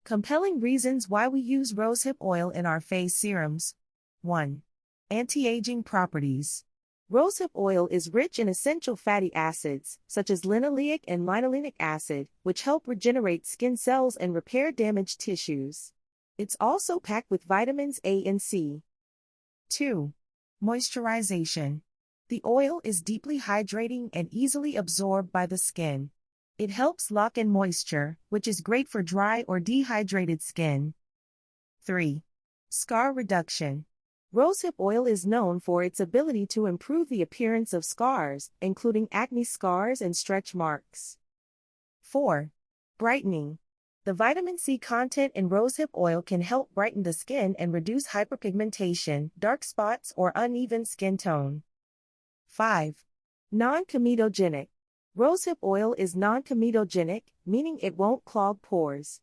Compelling reasons why we use rosehip oil in our face serums. 1. Anti-aging properties. Rosehip oil is rich in essential fatty acids, such as linoleic and linolenic acid, which help regenerate skin cells and repair damaged tissues. It's also packed with vitamins A and C. 2. Moisturization. The oil is deeply hydrating and easily absorbed by the skin. It helps lock in moisture, which is great for dry or dehydrated skin. 3. Scar reduction. Rosehip oil is known for its ability to improve the appearance of scars, including acne scars and stretch marks. 4. Brightening. The vitamin C content in rosehip oil can help brighten the skin and reduce hyperpigmentation, dark spots, or uneven skin tone. 5. Non-comedogenic. Rosehip oil is non-comedogenic, meaning it won't clog pores.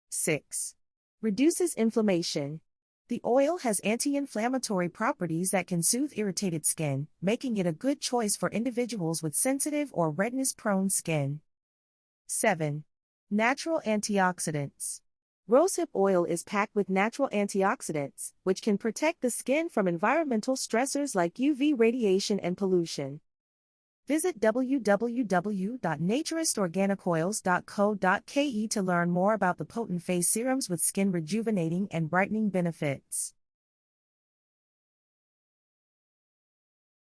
6. Reduces inflammation. The oil has anti-inflammatory properties that can soothe irritated skin, making it a good choice for individuals with sensitive or redness-prone skin. 7. Natural antioxidants. Rosehip oil is packed with natural antioxidants, which can protect the skin from environmental stressors like UV radiation and pollution. Visit www.naturistorganicoils.co.ke to learn more about the potent face serums with skin rejuvenating and brightening benefits.